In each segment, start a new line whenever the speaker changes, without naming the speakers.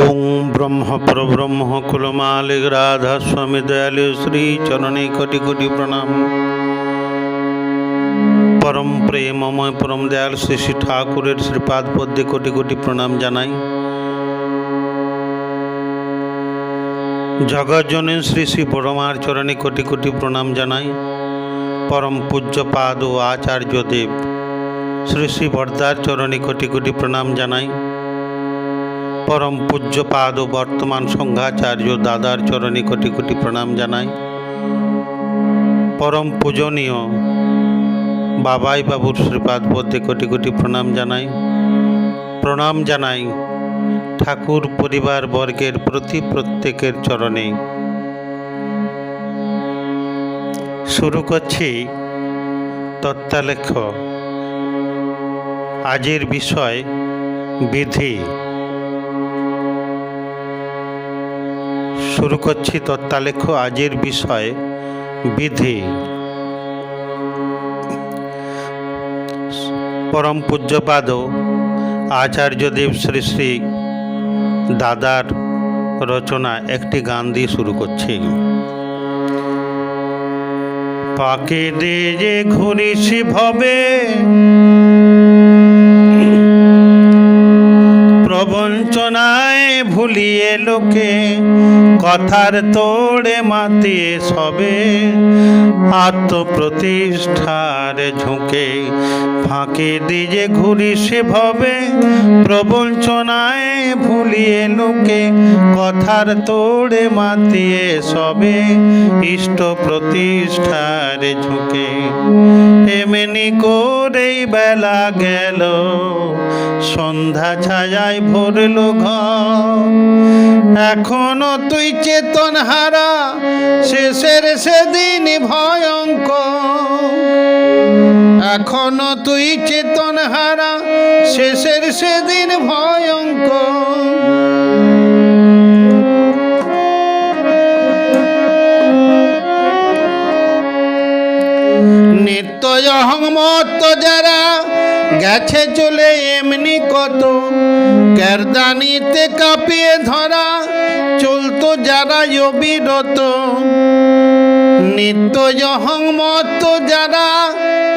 ओम ब्रह्म परब्रह्म कुलमालिक राधा स्वामी दयालु श्री चरणे कोटि कोटि प्रणाम। परम प्रेममय परम दयाल श्री श्री ठाकुरेर श्रीपाद पद्मे कोटि कोटि प्रणाम जानाई। जगज्जननी श्री श्री बड़मार चरणे कोटि कोटि प्रणाम जानाई। परम पूज्यपाद ओ आचार्य देव श्री श्री बरदार चरणे कोटि कोटि प्रणाम जानाई। परम पूज्यपाद वर्तमान संघाचार्य दादार चरणे कोटि कोटि प्रणाम जानाई। परम पूजनीय बाबाई बाबूर श्रीपाद पद्मे कोटि कोटि प्रणाम जानाई। प्रणाम जानाई ठाकुर परिवार वर्गेर प्रति प्रत्येकेर चरणे। शुरू करछि तत्त्वलेख। आजेर विषय विधि। शुरू करछि तत्त्वलेख। आजेर विषय विधि। परम पूज्यपाद आचार्य देव श्री श्री दादार रचना एकटी गान दिए शुरू करछि। पाके दे जे घुरिस भवे प्रबंचनाय भूलिए लोके कथार तोड़े मातिए सबे आत्मप्रतिष्ठार झुंके। फाँके दिजे घुरिस भवे प्रबंचनाय भूलिए लोके कथार तोड़े मातिए सबे इष्ट प्रतिष्ठार झुंके। एमনি করেই বেলা গেল সন্ধ্যা ছায়ায় ভরলো ঘর। এখনো তুই চেতন হারা শেষের সেদিন ভয়ঙ্কর। এখনো তুই চেতন হারা শেষের সেদিন ভয়ঙ্কর। নিত্য অহংমত যারা গেছে চলে এমনি কত কেরদানিতে কাঁপিয়ে ধরা চলতো যারা অবিরত। নিত্য অহংমত যারা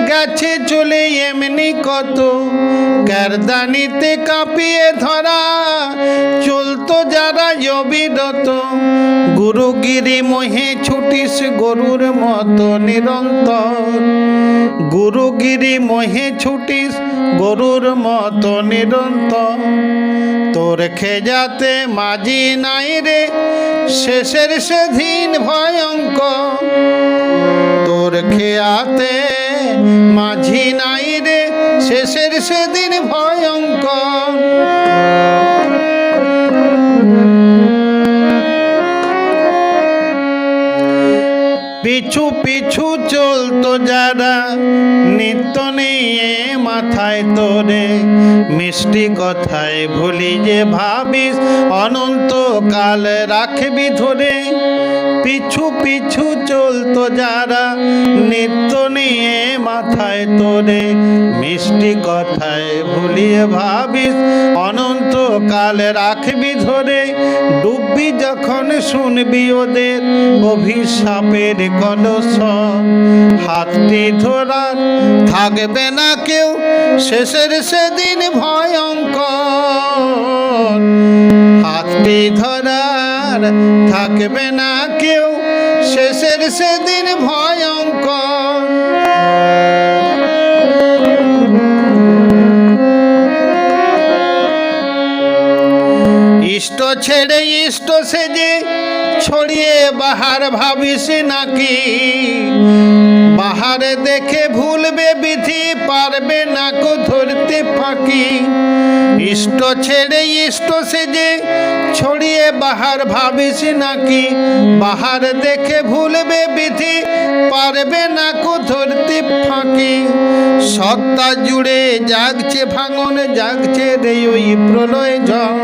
গেছে চলে এমনি কত কেরদানিতে কাঁপিয়ে ধরা চলতো যারা অবিরত। গুরুগিরি মোহে ছুটিস গরুর মতো নিরন্তর। গুরুগিরি মোহে ছুটিস গরুর মতো নিরন্তর। তোর খেজাতে মাঝি নাই রে শেষের সেদিন ভয়ঙ্কর। তোর খেয়াতে মাঝি নাই রে শেষের সেদিন ভয়ঙ্কর। পিছু পিছু চলতো যারা নিত্য নিয়ে মাথায় তোরে মিষ্টি কথায় ভুলি যে ভাবিস অনন্তকাল রাখবি ধরে। পিছু পিছু চলতো যারা নিত্য নিয়ে মাথায় তোরে মিষ্টি কথায় ভুলিয়ে ভাবিস অনন্তকাল রাখবি ধরে। ডুববি যখন শুনবি ওদের অভিশাপের কলস। হাতটি ধরার থাকবে না কেউ শেষের সেদিন ভয়ঙ্কর। হাতটি ধরার থাকবে না কেউ শেষের সেদিন ভয়ঙ্কর। ইষ্ট ছেড়ে ইষ্ট সেজে ছড়িয়ে বাহার ভাবিস নাকি। বাহারে দেখে ভুলবে বিধি পারবে না কো ধরতে ফাঁকি। ইষ্ট ছেড়ে ইষ্ট সেজে ছড়িয়ে বাহার ভাবিস নাকি। বাহার দেখে ভুলবে বিধি পারবে না কো ধরতে ফাঁকি। সত্তা জুড়ে জাগছে ভাঙন জাগছে রে ওই প্রলয় ঝড়।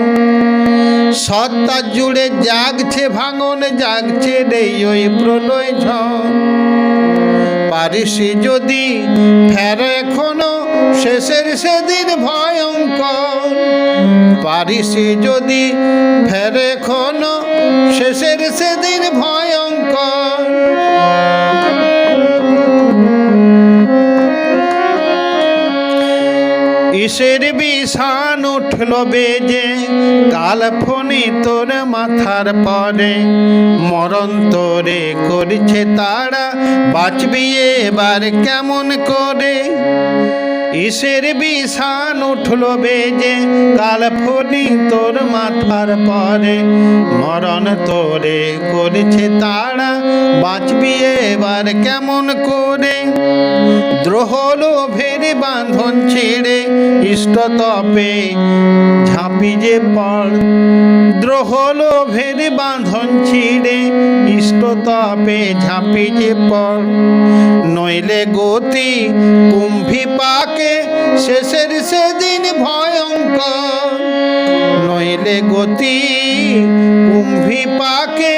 সত্তা জুড়ে জাগছে ভাঙন জাগছে রে ওই প্রলয় ঝড়। পারিস যদি ফের এখনো শেষের সেদিন ভয়ঙ্কর। পারিসে যদি ফেরে ক্ষণ শেষের সেদিন ভয়ঙ্কর। ইসের বিষাণ উঠল বেজে কাল ফণি তোর মাথার পরে, মরণ তোরে করছে তারা বাঁচবি এবার কেমন করে। ইসের বিষাণ উঠল বেজে কাল ফণি তোর মাথার পরে, মরণ তোরে করছে তারা বাঁচবি এবার কেমন করে। দ্রোহ লোভের বাঁধন ছেড়ে ইষ্টতপে ঝাঁপি যে পড়, দ্রোহ লোভের বাঁধন ছিঁড়ে ইষ্টতপে ঝাঁপি যে পড়। নইলে গতি কুম্ভী পাকে শেষের সেদিন ভয়ঙ্কর, নইলে গতি কুম্ভী পাকে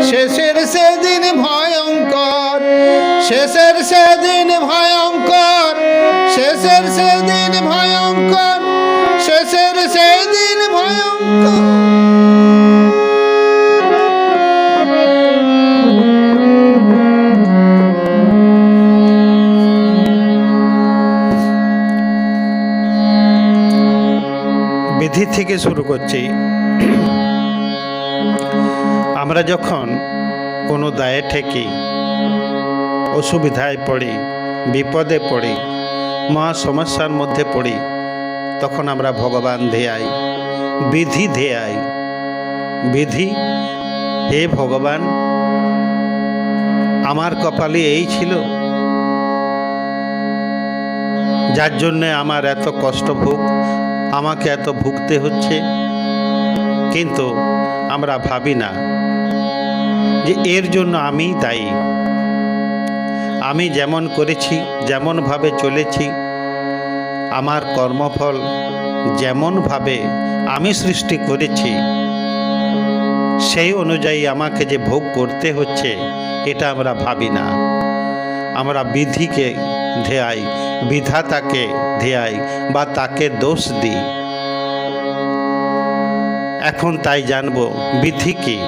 শেষের সেদিন ভয়ঙ্কর। শেষের সেদিন ভয়ঙ্কর, শেষের সেদিন ভয়ঙ্কর, শেষের সেদিন ভয়ঙ্কর। বিধি থেকে শুরু করছি। আমরা যখন কোনো দায়ে ঠেকি, অসুবিধায় পড়ি, বিপদে পড়ি, মহা সমস্যার মধ্যে পড়ি, তখন আমরা ভগবান ধ্যাই, বিধি ধ্যাই। বিধি, হে ভগবান, আমার কপালে এই ছিল যার জন্যে আমার এত কষ্ট ভোগ, আমাকে এত ভুগতে হচ্ছে। কিন্তু আমরা ভাবি না যে এর জন্য আমি দায়ী। আমি যেমন করেছি, যেমনভাবে চলেছি, আমার কর্মফল যেমনভাবে আমি সৃষ্টি করেছি, সেই অনুযায়ী আমাকে যে ভোগ করতে হচ্ছে, এটা আমরা ভাবি না। আমরা বিধিকে ধ্যাই, বিধাতাকে ধ্যাই বা তাকে দোষ দিই। এখন তাই জানবো বিধি কি।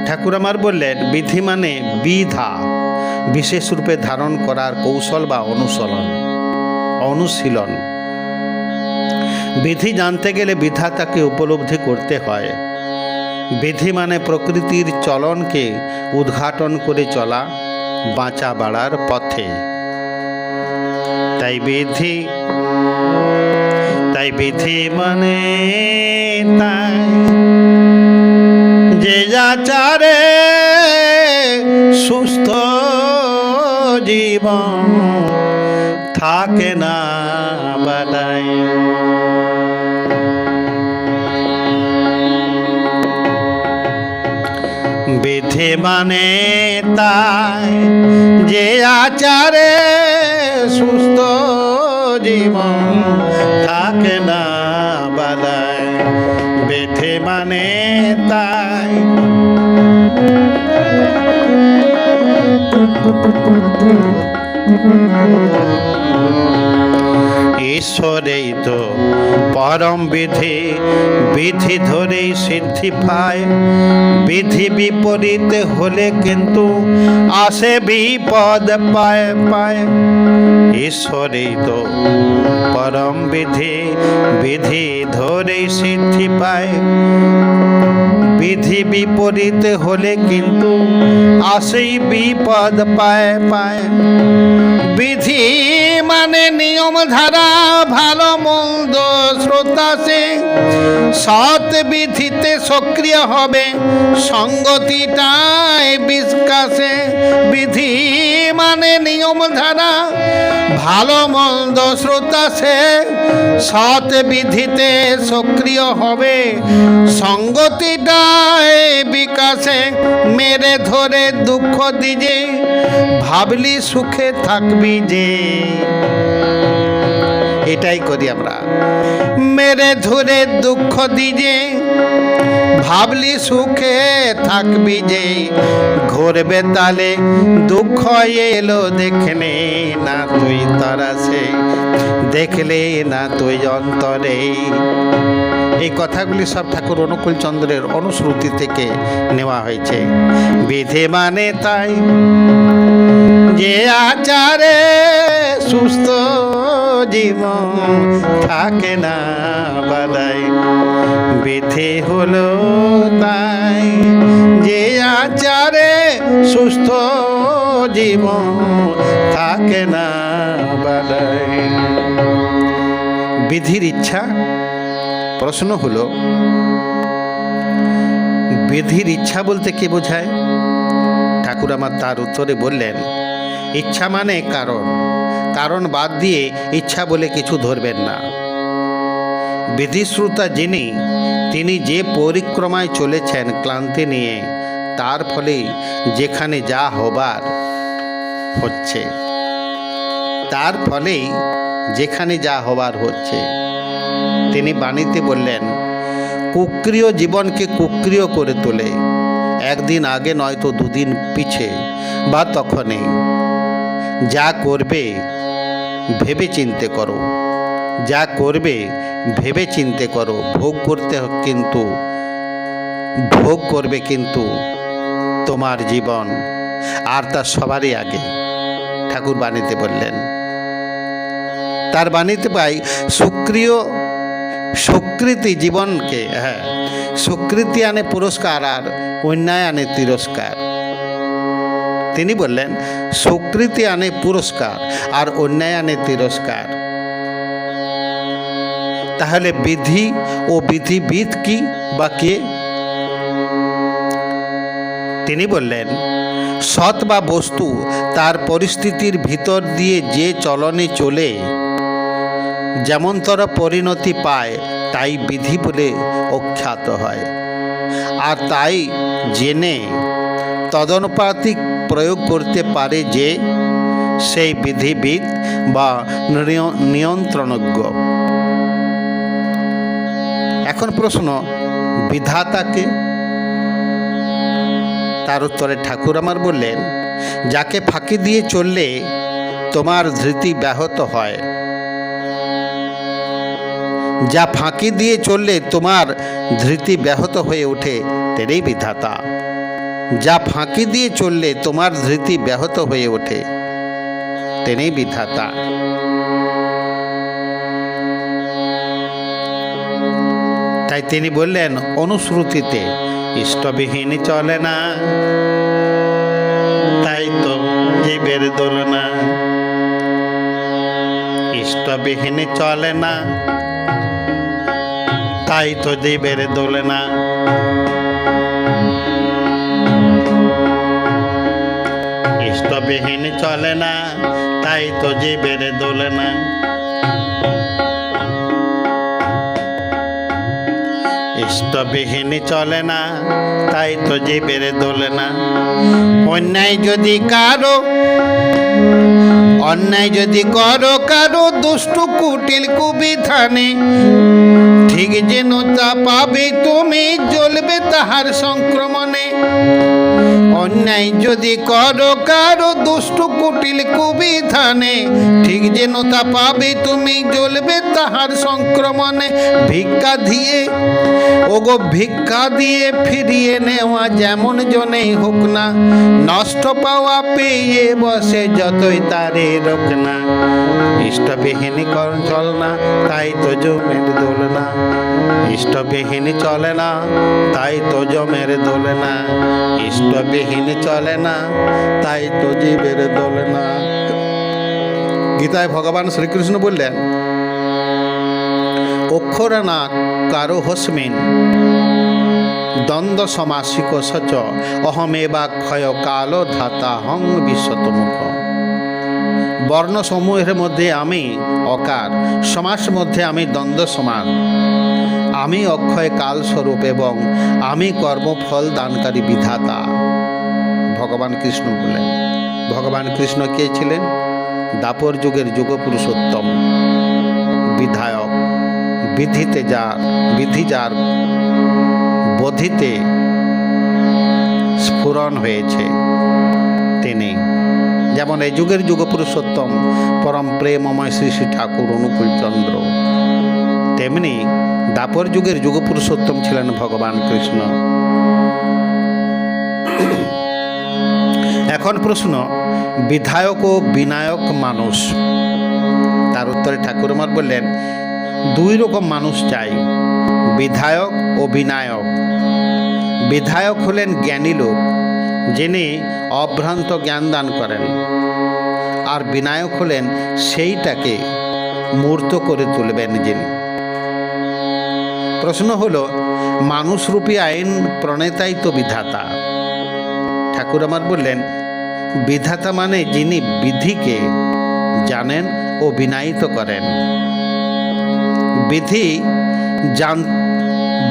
ঠাকুর আমার বললেন, বিধি মানে বিধা, বিশেষ রূপে ধারণ করার কৌশল বা অনুশীলন। বিধি জানতে গেলে বিধাতাকে উপলব্ধি করতে হয়। বিধি মানে প্রকৃতির চলনকে উদ্ঘাটন করে চলা বাঁচা বাড়ার পথে। তাই বিধি মানে তাই যে যাচারে সুস্থ জীবন থাকে না বাদায়। বিধি মানে তাই যে আচারে সুস্থ জীবন থাকে না বাদায়। বিধি মানে তাই ঈশ্বরেই তো পরম বিধি, বিধি ধরেই সিদ্ধি পায়। বিধি বিপরীত হলে কিন্তু আসে বিপদ পায় পায়। ঈশ্বরেই তো পরম বিধি, বিধি ধরেই সিদ্ধি পায়। বিধি বিপরীত হলে কিন্তু আসেই বিপদ পায় পায়। বিধি মানে নিয়ম ধারা, ভালো মন্দ শ্রোতা সে সৎ বিধিতে সক্রিয় হবে, সঙ্গতিটাই বিকাশে। বিধি মানে নিয়ম ধারা, ভালো মন্দ শ্রোতা সে সৎ বিধিতে সক্রিয় হবে, সঙ্গতিটাই বিকাশে। মেরে ধরে দুঃখ দিজে ভাবলি সুখে থাকবি যে। এটাই করি আমরা, মেরে ধরে দুঃখ দিজে ভাবলি সুখে থাকবি যে। ঘুরবে তালে দুঃখ এলো দেখনে না তুই তারা সে। দেখলে না তুই অন্তরে। এই কথাগুলি সব ঠাকুর অনুকূল চন্দ্রের অনুশ্রুতি থেকে নেওয়া হয়েছে। বিধি মানে তাই যে আচারে সুস্থ জীবন থাকে না বালাই। বিধি হলো তাই যে আচারে সুস্থ জীবন থাকে না বালাই। বিধির ইচ্ছা, প্রশ্ন হলো বিধির ইচ্ছা বলতে কি বোঝায়? ঠাকুর আমার তার উত্তরে বললেন, ইচ্ছা মানে কারণ, কারণ বাদ দিয়ে ইচ্ছা বলে কিছু ধরবেন না। বিধিশ্রুতা যিনি, তিনি যে পরিক্রমায় চলেছেন ক্লান্তি নিয়ে, তার ফলে যেখানে যা হবার হচ্ছে, তার ফলেই যেখানে যা হবার হচ্ছে। তিনি বাণীতে বললেন, কুক্রিয় জীবনকে কুক্রিয় করে তোলে, একদিন আগে নয়তো দুদিন পিছে বা তখনই। যা করবে ভেবে চিন্তে করো, যা করবে ভেবে চিন্তে করো। ভোগ করবে কিন্তু তোমার জীবন, আর তা সবারই আগে। ঠাকুর বাণীতে বললেন। তার বাণীতে পাই সুকৃতি জীবনকে, সুকৃতি আনে পুরস্কার আর অন্যায় আনে তিরস্কার। তিনি বললেন, সুকৃতি আনে পুরস্কার আর অন্যায় আনে তিরস্কার। তাহলে বিধি ও বিধিবিদ কি বা কে? তিনি বললেন, সৎ বা বস্তু তার পরিস্থিতির ভিতর দিয়ে যে চলনে চলে যেমনতর পরিণতি পায়, তাই বিধি বলে অখ্যাত হয়। আর তাই জেনে তদনুপাতিক প্রয়োগ করতে পারে যে সেই বিধিবিদ বা নিয়ন্ত্রণজ্ঞ। এখন প্রশ্ন, বিধাতাকে? তার উত্তরে ঠাকুর আমার বললেন, যাকে ফাঁকি দিয়ে চললে তোমার ধৃতি ব্যাহত হয়, যা ফাঁকি দিয়ে চললে তোমার ধৃতি ব্যাহত হয়ে ওঠে, তেরই বিধাতা। যা ফাঁকি দিয়ে চললে তোমার ধৃতি ব্যাহত হয়ে ওঠে, তেরই বিধাতা। তাই তিনি বললেন অনুশ্রুতিতে, ইষ্টবিহীন চলে না, তাই তো জীবের দোলনা। ইষ্টবিহীন চলে না, তাই তো জীবের দোলনা। ইষ্টবিহীন চলে না, তাই তো জীবের দোলনা। ইষ্টবিহীন চলে না, তাই তো জীবের দোলনা। অন্যায় যদি করো কারো দুষ্টু কুটিল কুবিধানে, ঠিক যেন তা পাবে তুমি, জ্বলবে তাহার সংক্রমণে। অন্যায় যদি করো কারো দুষ্টু কুটিল কুবিধানে, ঠিক যেন তা পাবে তুমি, জ্বলবে তাহার সংক্রমণে। ভিক্ষা দিয়ে ফিরিয়ে নেওয়া যেমন জনেই হোক না, নষ্ট পাওয়া পেয়ে বসে যতই তারে রোক না। ইষ্টবিহীন চল না, তাই তো জমের দোলনা। ইষ্টবিহীন চলে না, তাই তো জমের দোলনা। ইষ্টবিহীন চলে না, তাই তো জীবের দোলনা। গীতায় ভগবান শ্রীকৃষ্ণ বললেন, অক্ষরা কারো হস্মিন দ্বন্দ্ব সমাসিক সচ অহমেবা ক্ষয় কাল ধাতা হং বিশ্বতমুখ। বর্ণসমূহের মধ্যে আমি অকার, সমাস মধ্যে আমি দ্বন্দ্ব সমান। আমি অক্ষয় কাল স্বরূপ এবং আমি কর্মফল দানকারী বিধাতা। ভগবান কৃষ্ণ বললেন। ভগবান কৃষ্ণ কে ছিলেন? দাপর যুগের যুগ পুরুষোত্তম, বিধায়ক। বিধি যার বোধিতে স্ফুরণ হয়েছে, তিনি যেমন এই যুগের যুগ পুরুষোত্তম পরম প্রেমময় শ্রী শ্রী ঠাকুর অনুকূল চন্দ্র, তেমনি দ্বাপর যুগের যুগ পুরুষোত্তম ছিলেন ভগবান কৃষ্ণ। এখন প্রশ্ন, বিধায়ক ও বিনায়ক মানুষ। তার উত্তরে ঠাকুরমার বললেন, দুই রকম মানুষ চাই, বিধায়ক ও বিনায়ক। বিধায়ক হলেন জ্ঞানী লোক, যিনি অভ্রান্ত জ্ঞান দান করেন, আর বিনায়ক হলেন সেইটাকে মূর্ত করে তুলবেন যিনি। প্রশ্ন হলো, মানুষরূপী আইন প্রণেতাই তো বিধাতা। ঠাকুর আমার বললেন, বিধাতা মানে যিনি বিধিকে জানেন ও বিনায়িত করেন।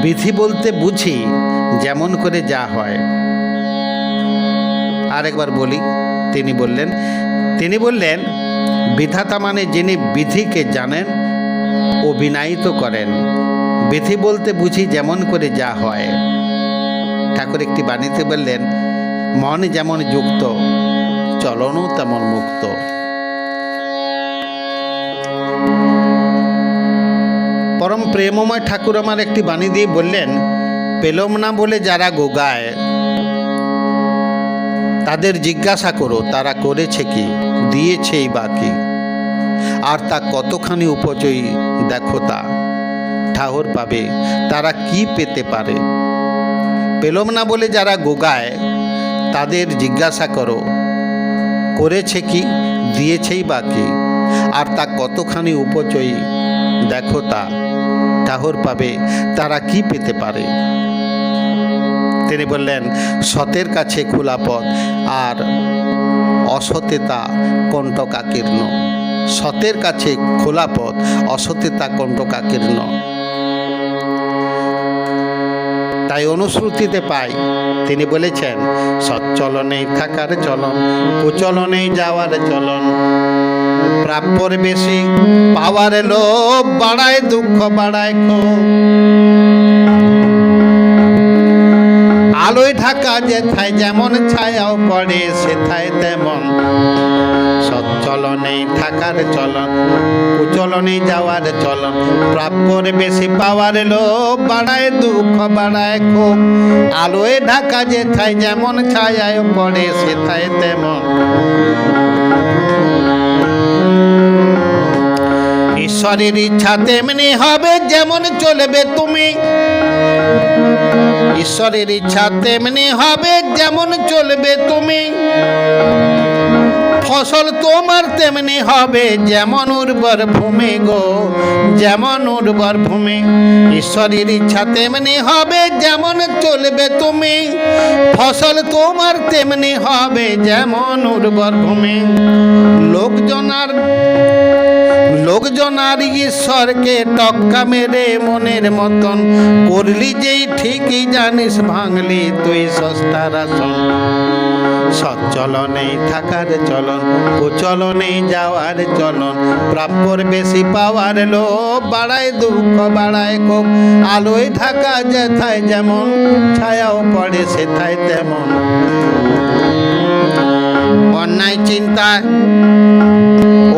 বিধি বলতে বুঝি যেমন করে যা হয়। আরেকবার বলি, তিনি বললেন বিধাতা মানে যিনি বিধিকে জানেন ও বিনায়িত করেন। বিধি বলতে বুঝি যেমন করে যা হয়। ঠাকুর একটি বাণীতে বললেন, মন যেমন যুক্ত, চলনও তেমন মুক্ত। পরম প্রেমময় ঠাকুর আমার একটি বাণী দিয়ে বললেন, পেলম না বলে যারা গোগায় তাদের জিজ্ঞাসা করো তারা করেছে কি, দিয়েছেই বাকি, আর তা কতখানি উপচয়ী দেখো তা ঠাহর পাবে তারা কি পেতে পারে। পেলম না বলে যারা গোগায় তাদের জিজ্ঞাসা করো করেছে কি, দিয়েছেই বাকি, আর তা কতখানি উপচয়ী দেখো তা ঠাহর পাবে তারা কি পেতে পারে। তিনি বললেন, সতের কাছে খোলা পথ আর অসতে তা কণ্টকাকীর্ণ। সতের কাছে খোলা পথ, অসতে তা কণ্টকাকীর্ণ। তাই অনুশ্রুতিতে পাই, তিনি বলেছেন, সচ্চলনেই থাকার চলন, কুচলনেই যাওয়ার চলন। প্রাপ্যর বেশি পাওয়ার লোভ, বাড়ায় দুঃখ বাড়ায় ক্ষোভ। আলোয় ঢাকা যেথায় যেমন ছায়াও পড়ে সেথায় তেমন। সচ্চলনেই থাকার চলন, কুচলনেই যাওয়ার চলন। প্রাপ্যর বেশি পাওয়ার লোভ, বাড়ায় দুঃখ বাড়ায় ক্ষোভ। আলোয় ঢাকা যেথায় যেমন ছায়াও পড়ে সেথায় তেমন। ঈশ্বরের ইচ্ছা তেমনি হবে যেমন চলবে তুমি। ঈশ্বরের ইচ্ছা তেমনি হবে যেমন চলবে তুমি। ফসল তোমার তেমনি হবে যেমন উর্বর ভূমি গো, যেমন উর্বর ভূমি। ঈশ্বরের ইচ্ছা তেমনি হবে যেমন চলবে তুমি। ফসল তোমার তেমনি হবে যেমন উর্বর ভূমি। লোকজনার ঈশ্বরকে টক্কা মেরে মনের মতন করলি যেই ঠিকই জানিস ভাঙলি তুই সস্তার আসন। সচ্চলনেই থাকার চলন, কুচলনেই যাওয়ার চলন। প্রাপ্যর বেশি পাওয়ার লোভ, বাড়ায় দুঃখ বাড়ায় ক্ষোভ। আলোয় ঢাকা যেথায় যেমন ছায়াও পড়ে সেথায় তেমন। অন্যায় চিন্তা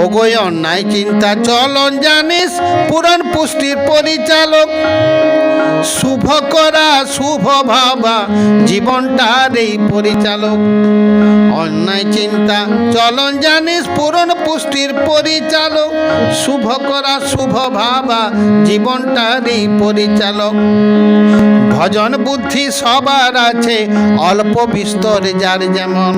ওগোয় অন্যায় চিন্তা চলন জানিস পুরাণ পুষ্টির পরিচালক। শুভ করা শুভ ভাবা জীবনটার এই পরিচালক। অন্যায় চিন্তা চলন জানিস পুরাণ পুষ্টির পরিচালক। শুভ করা শুভ ভাবা জীবনটার এই পরিচালক। ভজন বুদ্ধি সবার আছে, অল্প বিস্তর যার যেমন।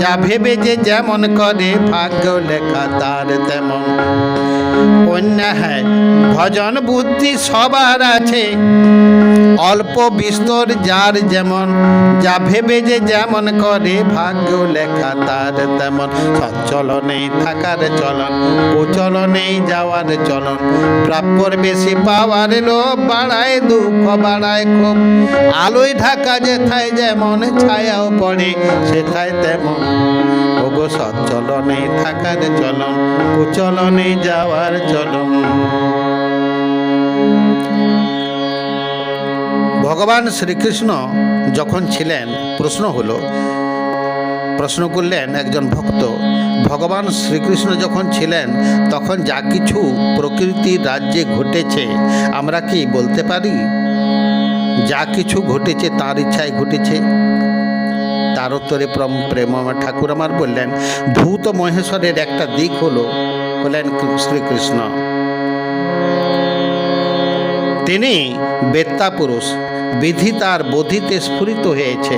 যা ভেবে যে যেমন করে ভাগ্য লেখা তার তেমন। অন্যায় ভজন বুদ্ধি সবার আছে, অল্প বিস্তর যার যেমন। যা ভেবে যে যেমন করে ভাগ্য লেখা তার তেমন। সচ্চলনেই থাকার চলন, কুচলনেই যাওয়ার চলন। প্রাপ্যর বেশি পাওয়ার লোভ, বাড়ায় দুঃখ বাড়ায় ক্ষোভ। আলোয় ঢাকা যেথায় যেমন ছায়াও পড়ে সেথায় তেমন। ওগো সচ্চলনেই থাকার চলন, কুচলনেই যাওয়ার চলন। ভগবান শ্রীকৃষ্ণ যখন ছিলেন, প্রশ্ন হলো প্রশ্ন করলেন একজন ভক্ত, ভগবান শ্রীকৃষ্ণ যখন ছিলেন তখন যা কিছু প্রকৃতির রাজ্যে ঘটেছে আমরা কি বলতে পারি যা কিছু ঘটেছে তার ইচ্ছায় ঘটেছে? তার উত্তরে প্রেমময় ঠাকুর আমার বললেন, ভূত মহেশ্বরের একটা দিক হলেন শ্রীকৃষ্ণ। তিনি বেত্তা পুরুষ, বিধি তার বোধিতে স্ফুরিত হয়েছে।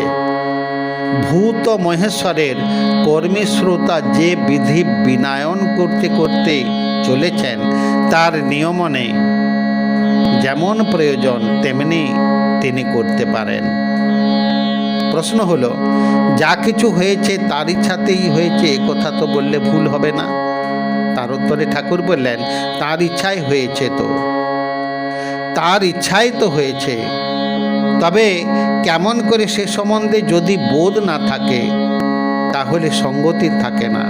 ভূত মহেশ্বরের কর্মীশ্রোতা যে বিধি বিনায়ন করতে করতে চলেছেন তার নিয়মনে যেমন প্রয়োজন তেমনি তিনি করতে পারেন। প্রশ্ন হলো, যা কিছু হয়েছে তার ইচ্ছাতেই হয়েছে, এ কথা তো বললে ভুল হবে না? তার উত্তরে ঠাকুর বললেন, তার ইচ্ছাই হয়েছে, তো তার ইচ্ছাই তো হয়েছে। তবে কেমন করে সে সম্বন্ধে যদি বোধ না থাকে তাহলে সঙ্গতি থাকে না।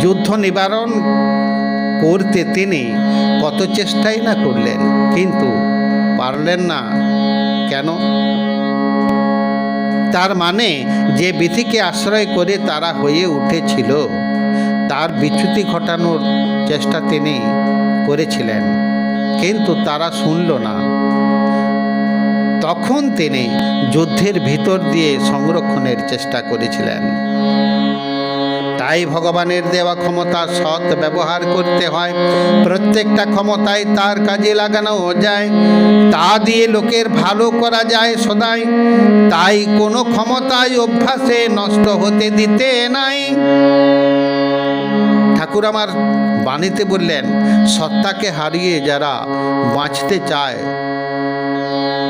যুদ্ধ নিবারণ করতে তিনি কত চেষ্টাই না করলেন, কিন্তু পারলেন না। কেন? তার মানে যে বিধিকে আশ্রয় করে তারা হয়ে উঠেছিল তার বিচ্যুতি ঘটানোর চেষ্টা তিনি করেছিলেন, কিন্তু তারা শুনল না। তখন তিনি যুদ্ধের ভিতর দিয়ে সংরক্ষণের চেষ্টা করেছিলেন। তাই ভগবানের দেওয়া ক্ষমতা সৎ ব্যবহার করতে হয়। প্রত্যেকটা ক্ষমতায় তার কাজে লাগানো যায়, তা দিয়ে লোকের ভালো করা যায় সদাই। তাই কোনো ক্ষমতায় অভ্যাসে নষ্ট হতে দিতে নাই। ঠাকুর আমার বাণীতে বললেন, সত্তাকে হারিয়ে যারা বাঁচতে চায়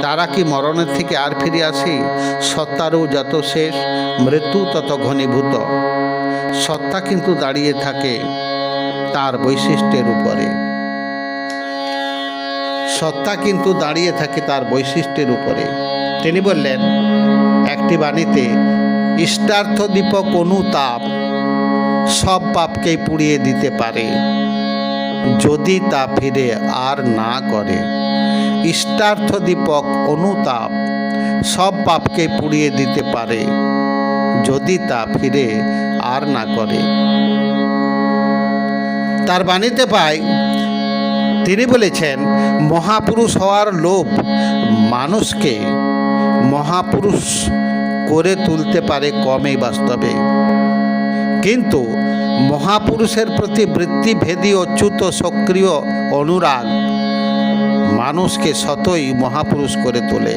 তারা কি মরণের থেকে আর ফিরে আসে? সত্তারও যত শেষ, মৃত্যু তত ঘনীভূত। সত্তা কিন্তু দাঁড়িয়ে থাকে তার বৈশিষ্ট্যের উপরে। সত্তা কিন্তু দাঁড়িয়ে থাকে তার বৈশিষ্ট্যের উপরে। তিনি বললেন একটি বাণীতে, ইষ্টার্থ দীপক অনুতাপ সব পাপকেই পুড়িয়ে দিতে পারে যদি তা ফিরে আর না করে। ইষ্টার্থ দীপক অনুতাপ সব পাপকে পুড়িয়ে দিতে পারে যদি তা ফিরে আর না করে। তার বাণীতে পাই, তিনি বলেছেন, মহাপুরুষ হওয়ার লোভ মানুষকে মহাপুরুষ করে তুলতে পারে কমই বাস্তবে, কিন্তু মহাপুরুষের প্রতি বৃত্তিভেদী অচ্যুত সক্রিয় অনুরাগ মানুষকে সতই মহাপুরুষ করে তোলে।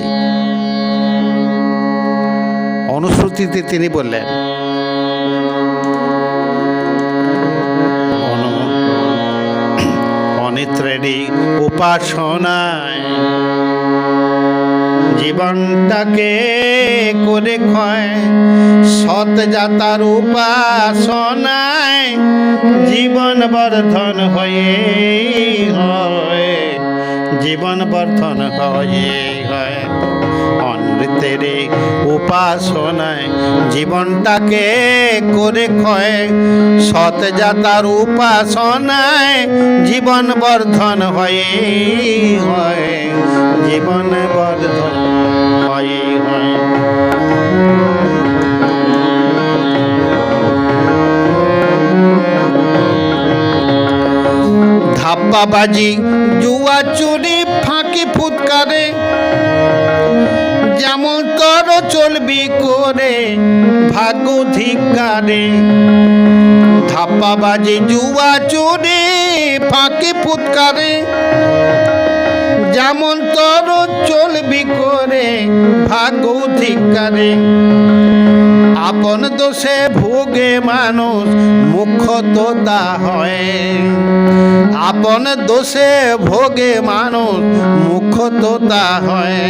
অনুশ্রুতিতে তিনি বললেন, অনিত্রেরই উপাসনায় জীবনটাকে করে ক্ষয়, সৎ জাতার উপাসনায় জীবন বর্ধন হয়ে হয়, জীবন বর্ধন হয়ে হয়। অনৃতের উপাসনায় জীবনটাকে করে ক্ষয়, সৎ জাতার উপাসনায় জীবন বর্ধন হয়ে হয়, জীবন বর্ধন হয়ে হয়। ধাপ্পাবাজি জুয়া চুরি ফাঁকি ফুৎকারে যেমন কর চলবি করে ভাগ্য ধিক্কারে। ধাপ্পাবাজি জুয়া চুরি ফাঁকি ফুৎকারে যেমন তর চলবি করে ভাগ্য ধিক্কারে। আপন দোষে ভোগে মানুষ মুখ্য তো তা হয়, আপন দোষে ভোগে মানুষ মুখ্য তো তা হয়।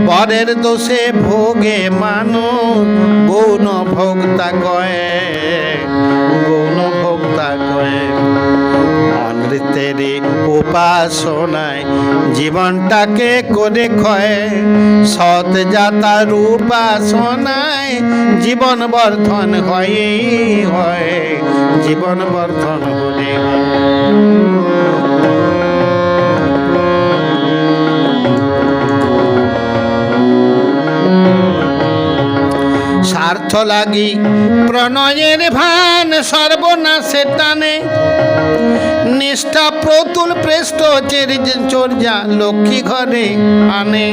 পরের দোষে ভোগে মানুষ গৌণ ভোক্তা কয়, গৌণ ভোক্তা কয়। অনৃতের উপাসনায় জীবনটাকে করে ক্ষয়, সৎ জাতার উপাসনায় জীবন বর্ধন হয় হয়, জীবন বর্ধন হলে হয়। স্বার্থ লাগি প্রণয়ের ভান সর্বনাশে টানে নিষ্ঠা প্রতুল প্রেষ্ট চর্যা লক্ষ্মী ঘরে আনে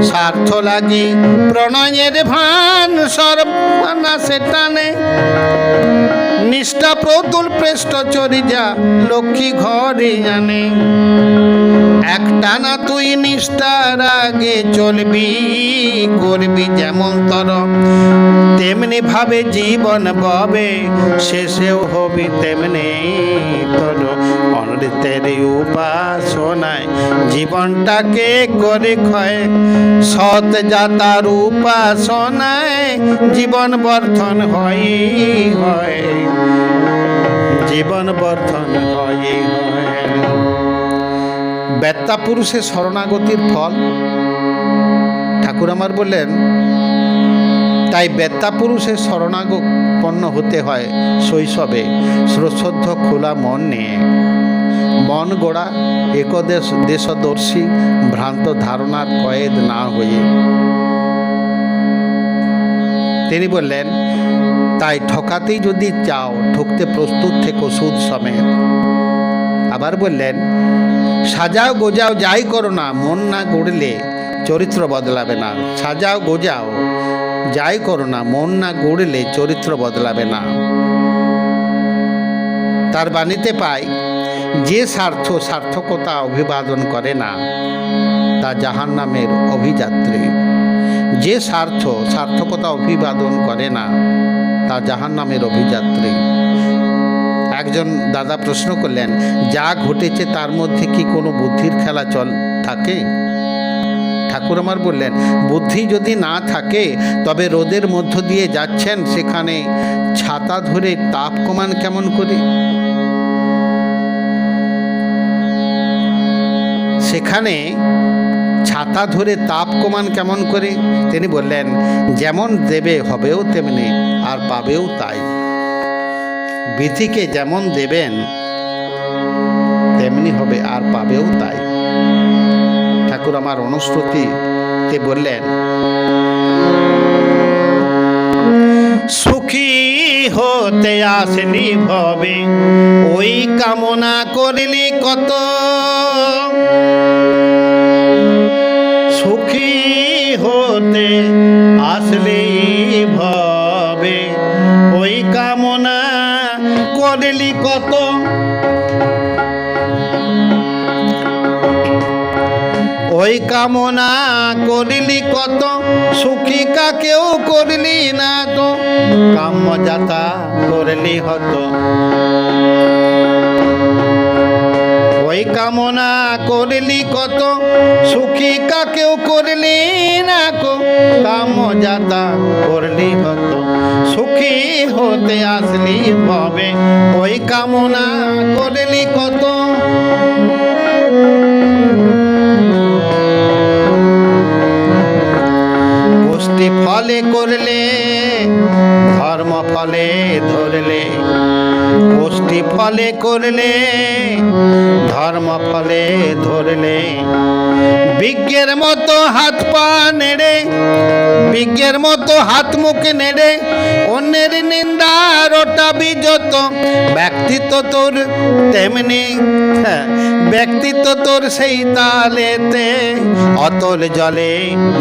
স্বার্থ লাগি প্রণয়ের ভান সর্বনাশে টানে নিষ্ঠা প্রতুল প্রেষ্ট চর্যা লক্ষ্মী ঘরে আনে একটানা তুই নিষ্ঠার আগে চলবি করবি যেমন তর তেমনি ভাবে জীবন ববে শেষেও হবি তেমনি তোর অমৃতের উপাসনায় জীবনটাকে করে ক্ষয় সৎ জাতার উপাসনায় জীবন বর্ধন হয় জীবন বর্ধন হয় বেত্তা পুরুষের শরণাগতির ফল ঠাকুর আমার বললেন তাই বেত্তা পুরুষের শরণাগপন্ন হতে হয় শৈশবে শ্রদ্ধ খোলা মন নিয়ে মন গোড়া একদেশ দেশদর্শী ভ্রান্ত ধারণার কয়েদ না হয়ে তিনি বললেন তাই ঠকাতেই যদি চাও ঠকতে প্রস্তুত থেকো সুদ সমেত আবার বললেন সাজাও গোজাও যাই করো না মন না গড়লে চরিত্র বদলাবে না সাজাও গোজাও যাই করো না মন না গড়লে চরিত্র বদলাবে না তার বাণীতে পাই যে সার্থকতা অভিবাদন করে না তা জাহান্নামের অভিযাত্রী যে সার্থকতা অভিবাদন করে না তা জাহান্নামের অভিযাত্রী একজন দাদা প্রশ্ন করলেন যা ঘটেছে তার মধ্যে কি কোনো বুদ্ধির খেলা থাকে ঠাকুর আমার বললেন বুদ্ধি যদি না থাকে তবে রোদের মধ্য দিয়ে যাচ্ছেন সেখানে ছাতা ধরে তাপ কমান কেমন করে সেখানে ছাতা ধরে তাপ কমান কেমন করে তিনি বললেন যেমন দেবে হবেও তেমনি আর পাবেও তাই বিধিকে যেমন দেবেন তেমনি হবে আর পাবেও তাই ঠাকুর আমার অনুশ্রুতিতে বললেন সুখী হতে আসলি ভবে ওই কামনা করলি কত সুখী হতে আসলি ভবে ওই কামনা করলি কত ওই কামনা করলি কত সুখী কাকেও করলি না তো কাম্য যাতা করলি হতো ওই কামনা করলি কত সুখী কাকেও করলি না কো কাম্য যাতা করলি হতো সুখী হতে আসলি ভবে ওই কামনা করলি কত গোষ্ঠী ফলে করলে ধর্ম ফলে ধরলে গোষ্ঠী ফলে করলে ধর্ম ফলে ধরলে বিজ্ঞের মতো হাত পা নেড়ে বিজ্ঞের মতো হাত মুখ নেড়ে অন্যের নিন্দা রটাবি যত ব্যক্তিত্ব তোর তেমনি ব্যক্তিত্ব তোর সেই তালেতে অতল জলে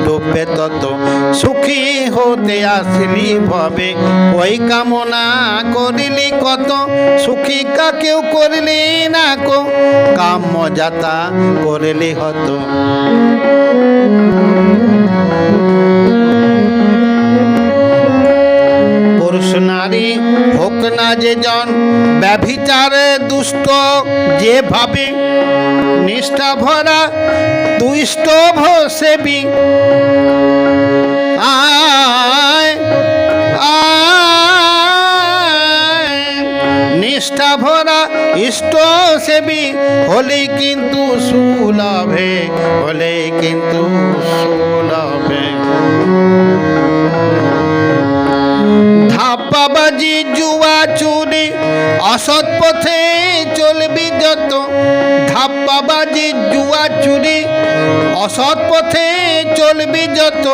ডুববে তত সুখী হতে আসলি ভবে ওই কামনা করিলি কত সুখী কাকেও করলি না কো কাম্য যাতা করলি হতো পুরুষ নারী হোক না যে জন ব্যভিচারে দুষ্ট যে ভাবে নিষ্ঠা ভরা দুষ্ট সেবী নিষ্ঠা ভরা ইষ্ট সেবী হলে কিন্তু সুলভে হলে কিন্তু সুলভে ধাপ্পাবাজি জুয়া চুরি অসৎ পথে চলবি যত
ধাপ্পাবাজি জুয়া চুরি অসৎ পথে চলবি যত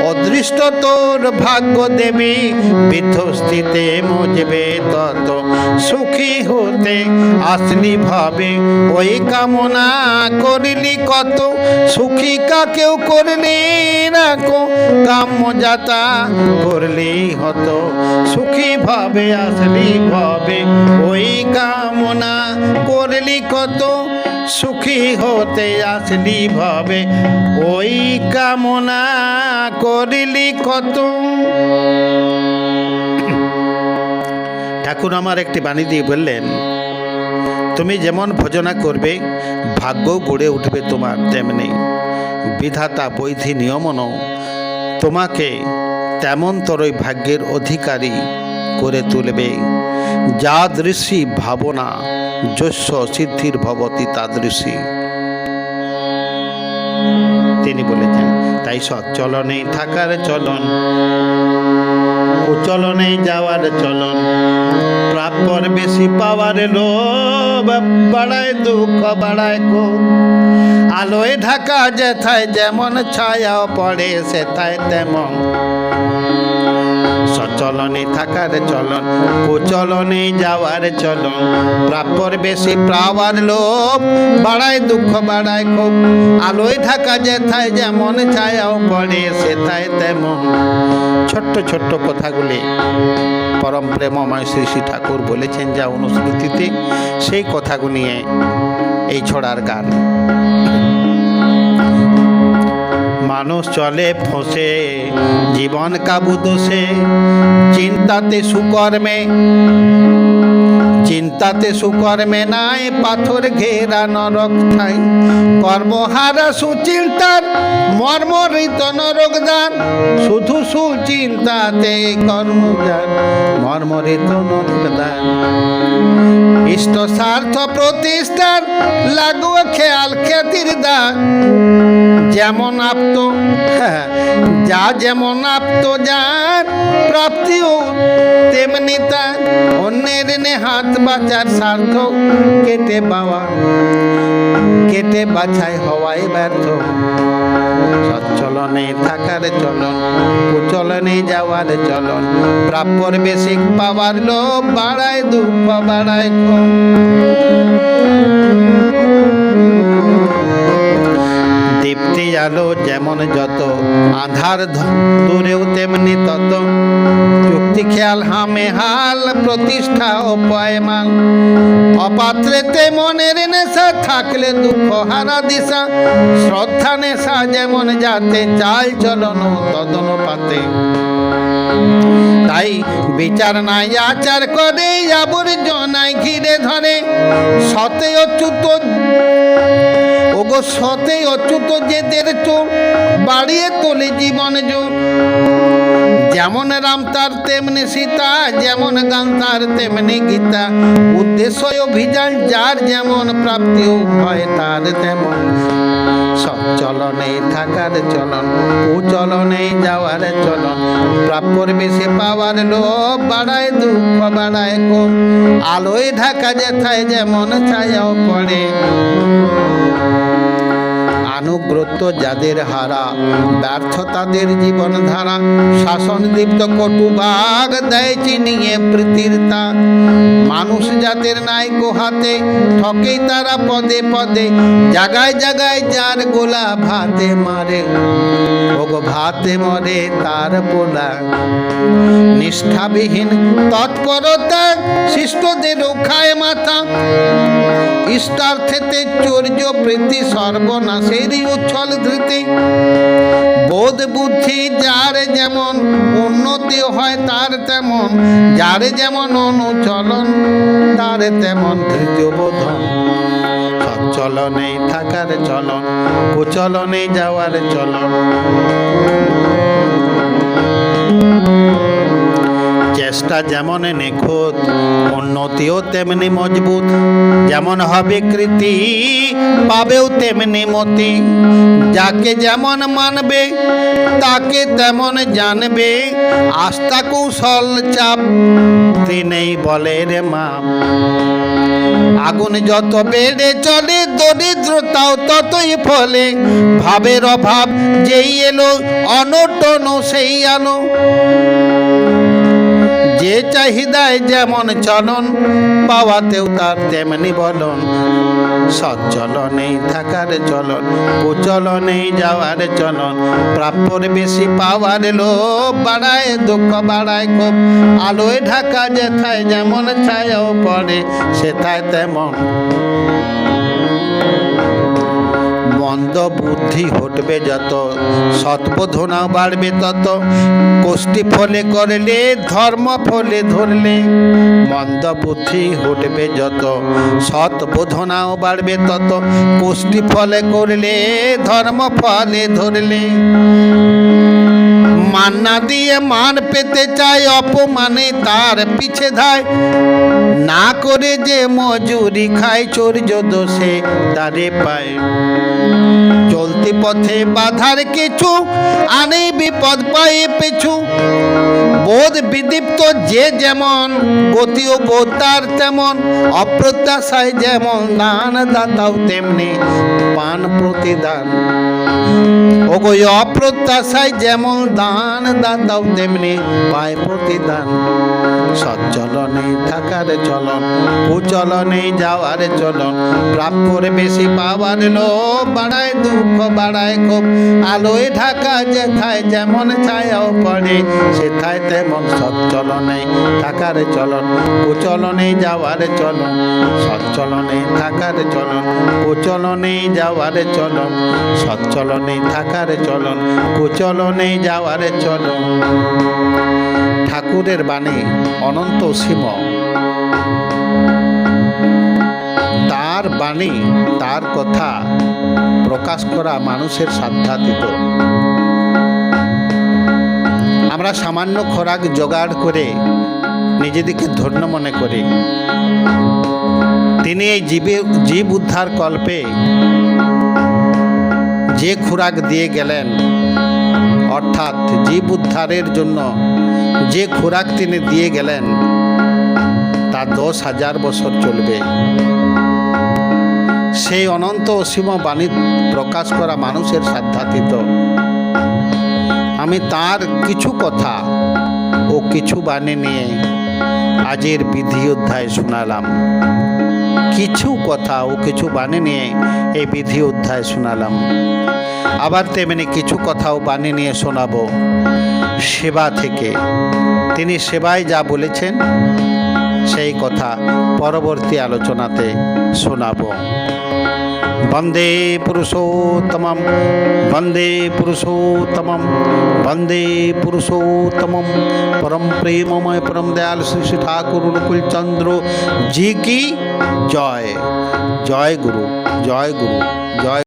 অদৃষ্ট তোর ভাগ্য দেবী বিধ্বস্তিতে মজবে তত সুখী হতে আসলি ভাবে ওই কামনা করলি কত সুখী কাকেও করলি রাখো কাম্য যাতা করলি হতো সুখী ভাবে আসলি ভাবে ওই কামনা করলি কত সুখী হতে আসলি ভাবে ওই কামনা করলি কত। ঠাকুর আমার একটি বাণী দিয়ে বললেন, তুমি যেমন ভজনা করবে ভাগ্য গড়ে উঠবে তোমার, তেমনি বিধাতা বৈধি নিয়মনও তোমাকে তেমন তরই ভাগ্যের অধিকারী করে তুলবে। যাদৃশী ভাবনা যস্য সিদ্ধির ভবতি তাদৃশী। তিনি বলেছেন, তাই সচ্চলনে থাকার চলন, কুচলনে যাওয়ার চলন, প্রাপ্যর বেশি পাওয়ার লোভ বাড়ায় দুঃখ বাড়ায় ক্ষোভ। আলোয় ঢাকা যেথায় যেমন ছায়াও পড়ে সেথায় তেমন। সচলনে থাকার চলন, কুচলনে যাওয়ার চলন, প্রাপ্যর বেশি পাওয়ার লোভ বাড়ায় দুঃখ বাড়ায় ক্ষোভ। আলোয় ঢাকা যেথায় যেমন ছায়াও পড়ে সেথায় তেমন। ছোট্ট ছোট্ট কথাগুলি পরম প্রেমময় শ্রী শ্রী ঠাকুর বলেছেন যা অনুস্মৃতিতে, সেই কথাগুলি নিয়ে এই ছড়ার গান। মানুষ চলে ফসে জীবন কাবু দোষে, চিন্তাতে সুকর্মে চিন্তাতে সুকর্মে নাই পাথর ঘেরা নরক ঠাই। কর্মহারা সুচিন্তার মর্মরিত নরকদান, শুধু সুচিন্তাতে কর্মদান মর্মরিত নরকদান। ইষ্ট স্বার্থ প্রতিষ্ঠার লাগুয়া খেয়াল খ্যাতির দান, যেমন আপ্ত যা যেমন আপ্ত যার প্রাপ্তিও তেমনি তার। অন্যের নে হাত বাঁচার স্বার্থ কেটে পাওয়া কেটে বাছাই হওয়ায় ব্যর্থ। সচ্চলনে থাকার চলন, কুচলনে যাওয়ার চলন, প্রাপ্যর বেশি পাওয়ার লোভ বাড়ায় দুঃখ বাড়ায় ক্ষোভ। দীপ্তি আলো যেমন যত, আধার দূরেও তেমনি তত। যুক্তি খেয়াল হামে হাল, প্রতিষ্ঠা ও পয়মাল। অপাত্রেতে মনের নেশা, থাকলে দুঃখ হারা দিশা। শ্রদ্ধা নেশা যেমন যাতে, চাল চলন তদনুপাতে। তাই বিচার নাই আচার করে, আবর্জনায় ঘিরে ধরে। সতে অচ্যুত ওগো সতে অচ্যুত যেদের চোর, বাড়িয়ে তোলে জীবন জোর। যেমন রাম তার তেমনি সীতা, যেমন গান তার তেমনি গীতা। উদ্দেশ্য অভিযান যার যেমন, প্রাপ্তিও হয় তার তেমন। সচ্চলনে থাকার চলন, কুচলনে যাওয়ার চলন, প্রাপ্যর বেশি পাওয়ার লোভ বাড়ায় দুঃখ বাড়ায় ক্ষোভ। আলোয় ঢাকা যেথায় যেমন ছায়াও পড়ে। অনুগ্রত যাদের হারা, ব্যর্থ তাদের জীবন ধারা। শাসন দীপ্ত কটুভাগ দেয় চিনিয়ে প্রীতির তাক। মানুষ যাদের নাই হাতে, ঠকেই তারা পদে পদে। জাগায় জাগায় যার গোলা ভাতে মারে, ওগো ভাতে মরে তার পোলা। নিষ্ঠাবিহীন তৎপরতা শিষ্টদের রক্ষায় মাথা। ইষ্টার্থেতে চর্য প্রীতি, সর্বনাশেরই উচ্ছল ধৃতি। বোধ বুদ্ধি যার যেমন, উন্নতি হয় তার তেমন। যার যেমন অনুচলন, তার তেমন ধৃতীয় বোধন। সচ্চলনে থাকার চলন, কুচলনে যাওয়ার চলন। চেষ্টা যেমন নিখুঁত, উন্নতিও তেমনি মজবুত। যেমন হবে কৃতি, পাবেও তেমনি মতি। যাকে যেমন মানবে, তাকে তেমন জানবে। আস্থা কৌশল চাপ, তিনিই বলে রে মাপ। আগুন যত বেড়ে চলে দরিদ্রতাও ততই ফলে, ভাবের অভাব যেই এলো অনটন সেই আলো। যে চাহিদায় যেমন চলন পাওয়াতেও তার তেমনি বলন, সচ্চলনেই থাকার চলন কুচলনেই যাওয়ার চলন। প্রাপ্যর বেশি পাওয়ার লোভ বাড়ায় দুঃখ বাড়ায় ক্ষোভ, আলোয় ঢাকা যেথায় যেমন ছায়াও পড়ে সেথায় তেমন। মন্দ বুদ্ধি হটবে যত সৎবোধনা বাড়বে তত, কোষ্ঠী ফলে করলে ধর্ম ফলে ধরলে। মন্দ বুদ্ধি হটবে যত সৎবোধনাও বাড়বে তত, কোষ্ঠী ফলে করলে ধর্ম ফলে ধরলে। মান না দিয়ে মান পেতে চায় অপমানে তার পিছে ধায়, না করে যে মজুরি খায় চোর্য দোষে তারে পায়। চলতি পথে বাধার কিছু আনে বিপদ পায়ে পিছু, বোধ বিদীপ্ত যে যেমন গতিও বোধ তার তেমন। অপ্রত্যাশায় যেমন দান দাতাও তেমনি পান প্রতিদান। ওগো অপ্রত্যাশায় যেমন দান দাতাও তেমনি পায় প্রতিদান। সচ্চলনে থাকার চলন কুচলনে যাওয়ার চলন, প্রাপ্যর বেশি পাওয়ার লোভ বাড়ায় দুঃখ বাড়ায় ক্ষোভ, আলোয় ঢাকা যেথায় যেমন ছায়াও পড়ে সেথায় তেমন। সচ্চলনে থাকার চলন কুচলনে যাওয়ার চলন, সচ্চলনে থাকার চলন কুচলনে যাওয়ার চলন, সচ্চলনে থাকার চলন কুচলনে যাওয়ার চলন। ঠাকুরের বাণী অনন্ত অসীম, তার বাণী তার কথা প্রকাশ করা মানুষের সাধ্যাতীত। আমরা সামান্য খোরাক জোগাড় করে নিজেদেরকে ধন্য মনে করি। তিনি এই জীব উদ্ধার কল্পে যে খোরাক দিয়ে গেলেন, অর্থাৎ জীব উদ্ধারের জন্য যে খোরাক তিনি দিয়ে গেলেন তা 10,000 বছর চলবে। সেই অনন্ত অসীম বাণী প্রকাশ করা মানুষের সাধ্যাতীত। আমি তার কিছু কথা ও কিছু বাণী নিয়ে আজের বিধি অধ্যায় শোনালাম। কিছু কথা ও কিছু বাণী নিয়ে এই বিধি অধ্যায় শোনালাম। আবার তেমনি কিছু কথা ও বাণী নিয়ে শোনাবো সেবা থেকে। তিনি সেবায় যা বলেছেন সেই কথা পরবর্তী আলোচনাতে শোনাবো। বন্দে পুরুষোত্তমম বন্দে পুরুষোত্তমম বন্দে পুরুষোত্তমম। परम प्रेममय परम दयाल श्री श्री ठाकुर अनुकूल चंद्र जी की जय। जय गुरु जय गुरु जय।